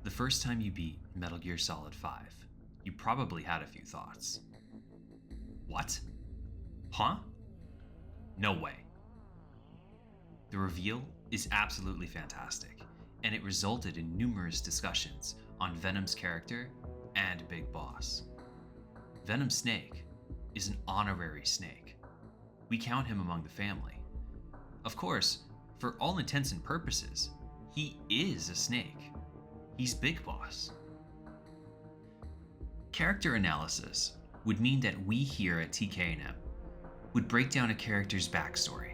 The first time you beat Metal Gear Solid 5, you probably had a few thoughts. What? Huh? No way. The reveal is absolutely fantastic, and it resulted in numerous discussions on Venom's character and Big Boss. Venom Snake is an honorary snake. We count him among the family. Of course, for all intents and purposes, he is a snake. He's Big Boss. Character analysis would mean that we here at TK&M would break down a character's backstory,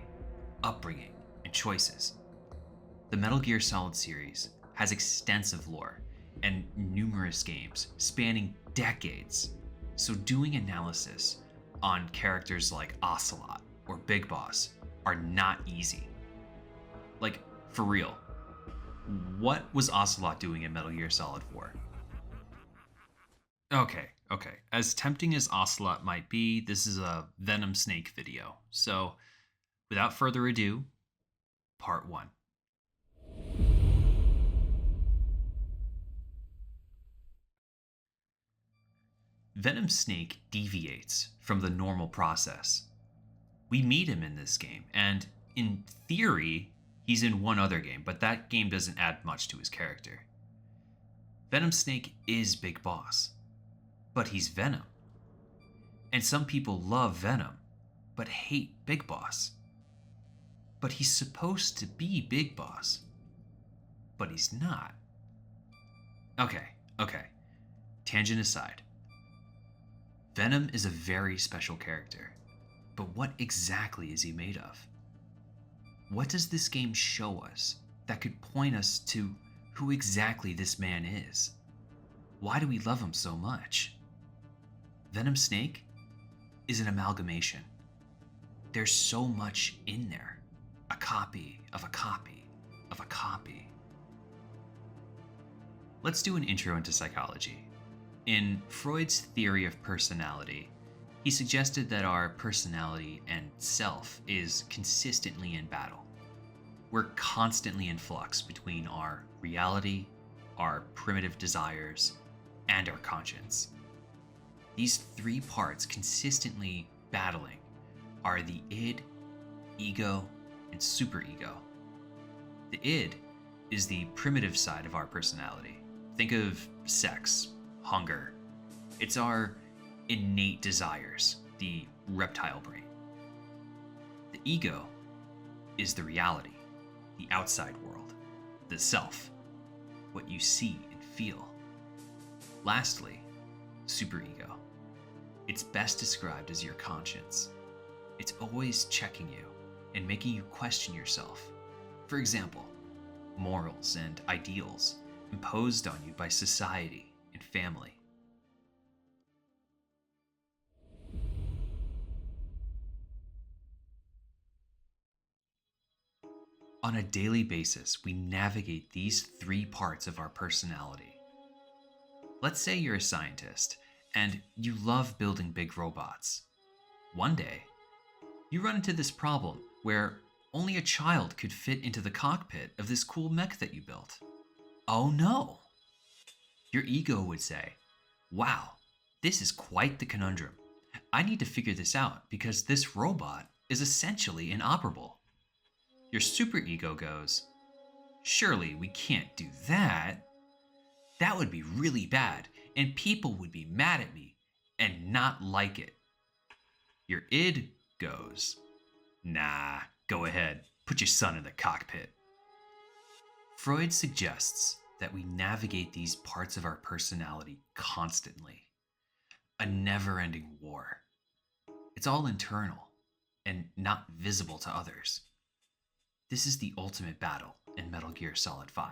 upbringing, and choices. The Metal Gear Solid series has extensive lore and numerous games spanning decades, so doing analysis on characters like Ocelot or Big Boss are not easy. Like, for real, what was Ocelot doing in Metal Gear Solid 4? Okay. As tempting as Ocelot might be, this is a Venom Snake video. So, without further ado, part 1. Venom Snake deviates from the normal process. We meet him in this game, and in theory, he's in one other game, but that game doesn't add much to his character. Venom Snake is Big Boss, but he's Venom. And some people love Venom, but hate Big Boss. But he's supposed to be Big Boss, but he's not. Okay. Tangent aside. Venom is a very special character, but what exactly is he made of? What does this game show us that could point us to who exactly this man is? Why do we love him so much? Venom Snake is an amalgamation. There's so much in there. A copy of a copy of a copy. Let's do an intro into psychology. In Freud's theory of personality, he suggested that our personality and self is consistently in battle. We're constantly in flux between our reality, our primitive desires, and our conscience. These three parts consistently battling are the id, ego, and superego. The id is the primitive side of our personality. Think of sex, hunger. It's our innate desires, the reptile brain. The ego is the reality, the outside world, the self, what you see and feel. Lastly, superego. It's best described as your conscience. It's always checking you and making you question yourself. For example, morals and ideals imposed on you by society and family. On a daily basis, we navigate these three parts of our personality. Let's say you're a scientist and you love building big robots. One day, you run into this problem where only a child could fit into the cockpit of this cool mech that you built. Oh no! Your ego would say, wow, this is quite the conundrum. I need to figure this out because this robot is essentially inoperable. Your superego goes, surely we can't do that. That would be really bad, and people would be mad at me and not like it. Your id goes, nah, go ahead, put your son in the cockpit. Freud suggests that we navigate these parts of our personality constantly. A never-ending war. It's all internal and not visible to others. This is the ultimate battle in Metal Gear Solid 5.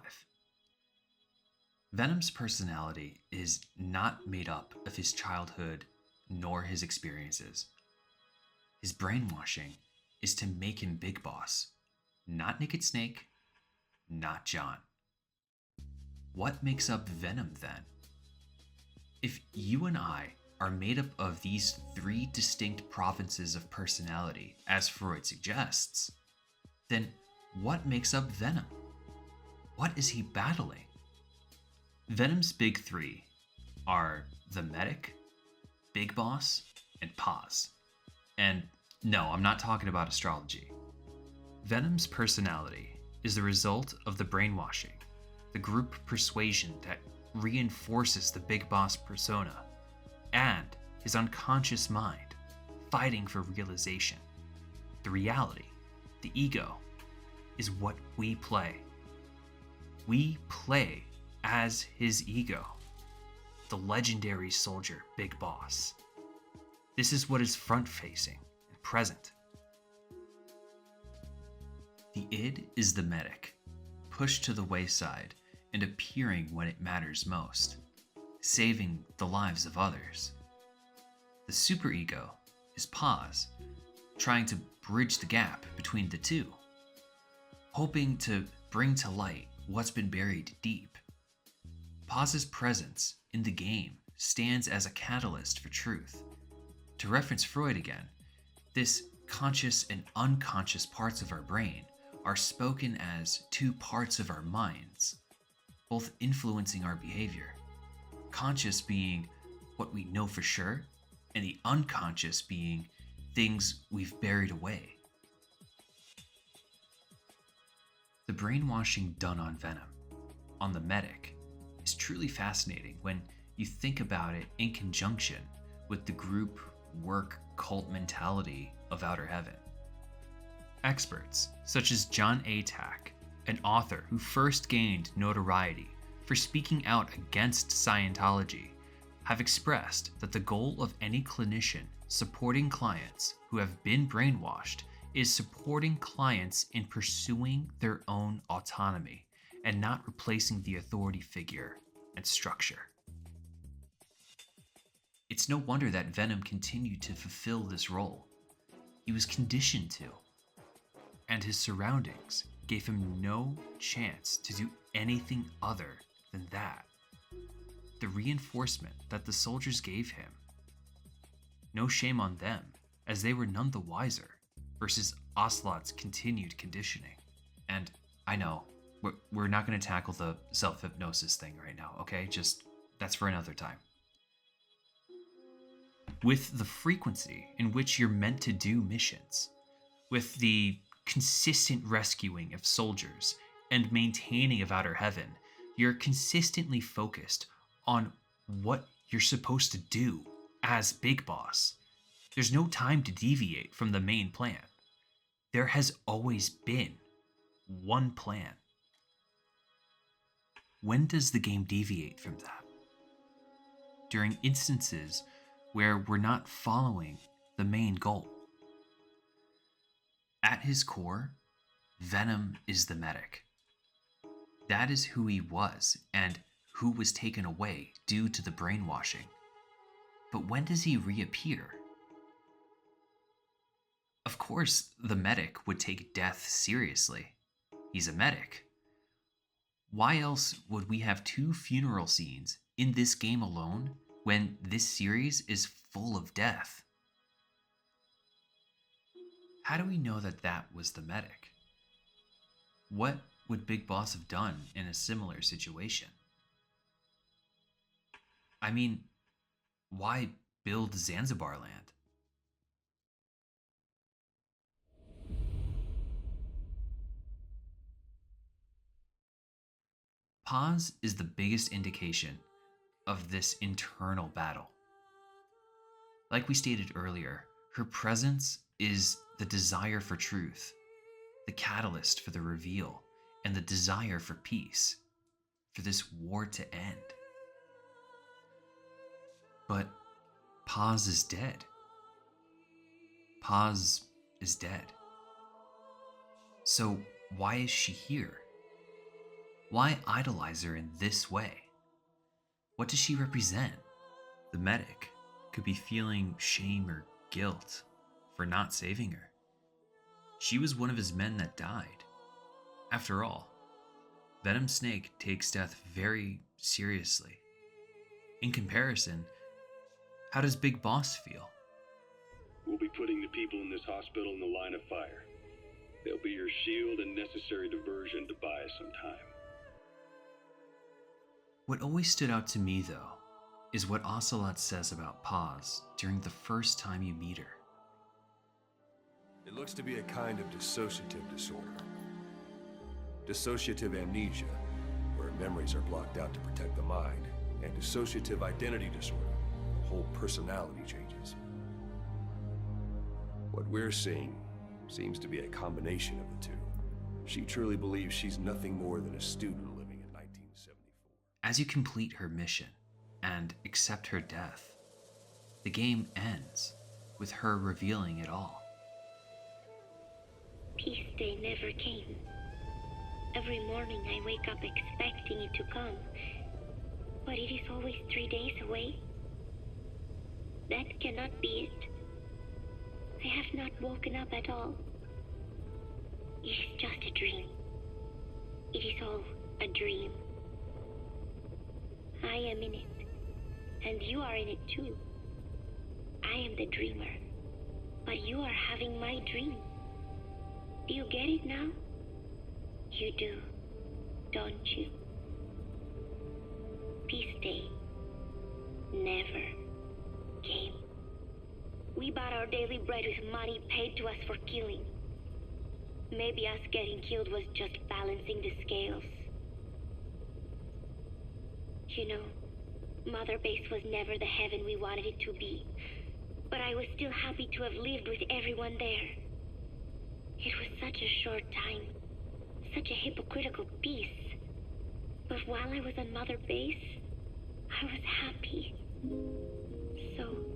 Venom's personality is not made up of his childhood nor his experiences. His brainwashing is to make him Big Boss, not Naked Snake, not John. What makes up Venom then? If you and I are made up of these three distinct provinces of personality, as Freud suggests, then what makes up Venom? What is he battling? Venom's big three are the medic, Big Boss, and Paz. And no, I'm not talking about astrology. Venom's personality is the result of the brainwashing, the group persuasion that reinforces the Big Boss persona, and his unconscious mind fighting for realization. The reality, the ego, is what we play. We play as his ego, the legendary soldier Big Boss. This is what is front-facing and present. The id is the medic, pushed to the wayside and appearing when it matters most, saving the lives of others. The superego is Paz, trying to bridge the gap between the two, hoping to bring to light what's been buried deep. Paz's presence in the game stands as a catalyst for truth. To reference Freud again, this conscious and unconscious parts of our brain are spoken as two parts of our minds, both influencing our behavior. Conscious being what we know for sure, and the unconscious being things we've buried away. The brainwashing done on Venom, on the medic, is truly fascinating when you think about it in conjunction with the group work cult mentality of Outer Heaven. Experts, such as John Atack, an author who first gained notoriety for speaking out against Scientology, have expressed that the goal of any clinician supporting clients who have been brainwashed is supporting clients in pursuing their own autonomy and not replacing the authority figure and structure. It's no wonder that Venom continued to fulfill this role. He was conditioned to, and his surroundings gave him no chance to do anything other than that. The reinforcement that the soldiers gave him. No shame on them, as they were none the wiser, versus Ocelot's continued conditioning. And I know, we're not going to tackle the self-hypnosis thing right now, okay? That's for another time. With the frequency in which you're meant to do missions, with the consistent rescuing of soldiers and maintaining of Outer Heaven, you're consistently focused on what you're supposed to do as Big Boss. There's no time to deviate from the main plan. There has always been one plan. When does the game deviate from that? During instances where we're not following the main goal. At his core, Venom is the medic. That is who he was and who was taken away due to the brainwashing. But when does he reappear? Of course, the medic would take death seriously. He's a medic. Why else would we have 2 funeral scenes in this game alone when this series is full of death? How do we know that that was the medic? What would Big Boss have done in a similar situation? I mean, why build Zanzibar land? Paz is the biggest indication of this internal battle. Like we stated earlier, her presence is the desire for truth, the catalyst for the reveal, and the desire for peace, for this war to end. But Paz is dead. Paz is dead. So why is she here? Why idolize her in this way? What does she represent? The medic could be feeling shame or guilt for not saving her. She was one of his men that died. After all, Venom Snake takes death very seriously. In comparison, how does Big Boss feel? We'll be putting the people in this hospital in the line of fire. They'll be your shield and necessary diversion to buy us some time. What always stood out to me, though, is what Ocelot says about Paz during the first time you meet her. It looks to be a kind of dissociative disorder. Dissociative amnesia, where memories are blocked out to protect the mind, and dissociative identity disorder, the whole personality changes. What we're seeing seems to be a combination of the two. She truly believes she's nothing more than a student living in 1974. As you complete her mission and accept her death, the game ends with her revealing it all. Peace day never came. Every morning I wake up expecting it to come, but it is always 3 days away. That cannot be it. I have not woken up at all. It is just a dream. It is all a dream. I am in it, and you are in it too. I am the dreamer, but you are having my dream. Do you get it now? You do, don't you? Peace day never came. We bought our daily bread with money paid to us for killing. Maybe us getting killed was just balancing the scales. You know, Mother Base was never the heaven we wanted it to be, but I was still happy to have lived with everyone there. It was such a short time, such a hypocritical peace. But while I was on Mother Base, I was happy. So,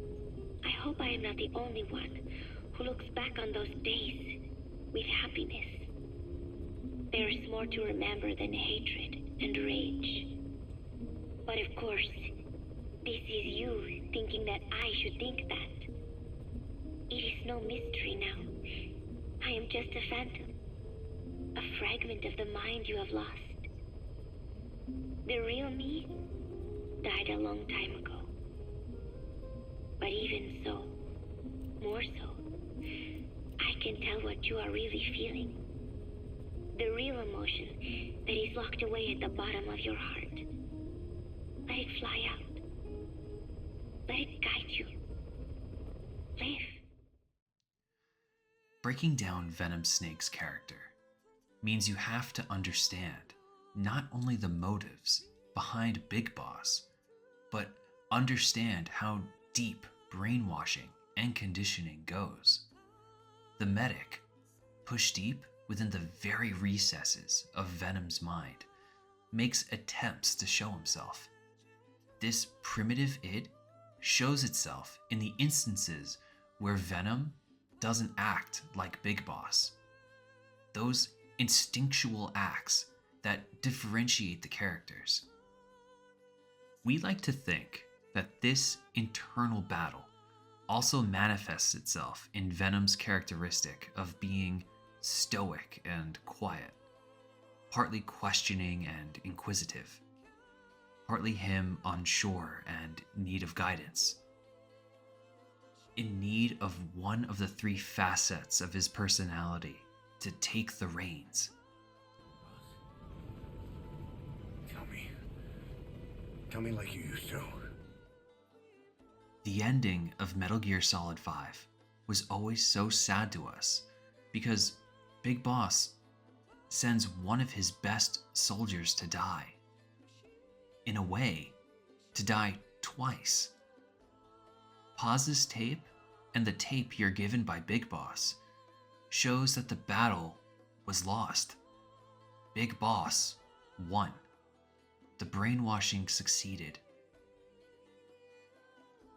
I hope I am not the only one who looks back on those days with happiness. There is more to remember than hatred and rage. But of course, this is you thinking that I should think that. It is no mystery now. I am just a phantom, a fragment of the mind you have lost. The real me died a long time ago. But even so, more so, I can tell what you are really feeling. The real emotion that is locked away at the bottom of your heart. Let it fly out. Let it guide you. Live. Breaking down Venom Snake's character means you have to understand not only the motives behind Big Boss, but understand how deep brainwashing and conditioning goes. The medic, pushed deep within the very recesses of Venom's mind, makes attempts to show himself. This primitive id shows itself in the instances where Venom doesn't act like Big Boss. Those instinctual acts that differentiate the characters. We like to think that this internal battle also manifests itself in Venom's characteristic of being stoic and quiet, partly questioning and inquisitive, partly him unsure and need of guidance, in need of one of the three facets of his personality to take the reins. Tell me like you used to. The ending of Metal Gear Solid 5 was always so sad to us because Big Boss sends one of his best soldiers to die. In a way, to die twice. Paz's tape and the tape you're given by Big Boss shows that the battle was lost. Big Boss won. The brainwashing succeeded.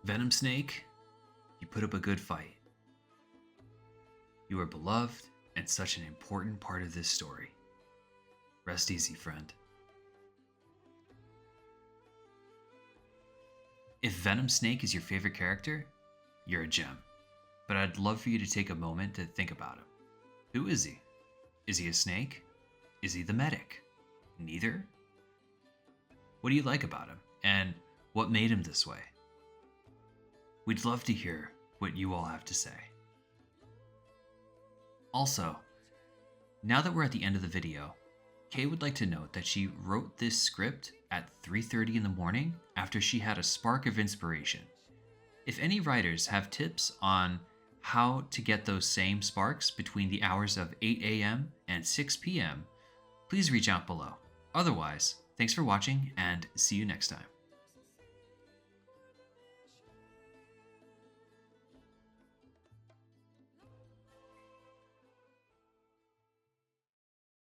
Venom Snake, you put up a good fight. You are beloved and such an important part of this story. Rest easy, friend. If Venom Snake is your favorite character, you're a gem. But I'd love for you to take a moment to think about him. Who is he? Is he a snake? Is he the medic? Neither? What do you like about him? And what made him this way? We'd love to hear what you all have to say. Also, now that we're at the end of the video, Kay would like to note that she wrote this script at 3:30 in the morning after she had a spark of inspiration. If any writers have tips on how to get those same sparks between the hours of 8 a.m. and 6 p.m., please reach out below. Otherwise, thanks for watching and see you next time.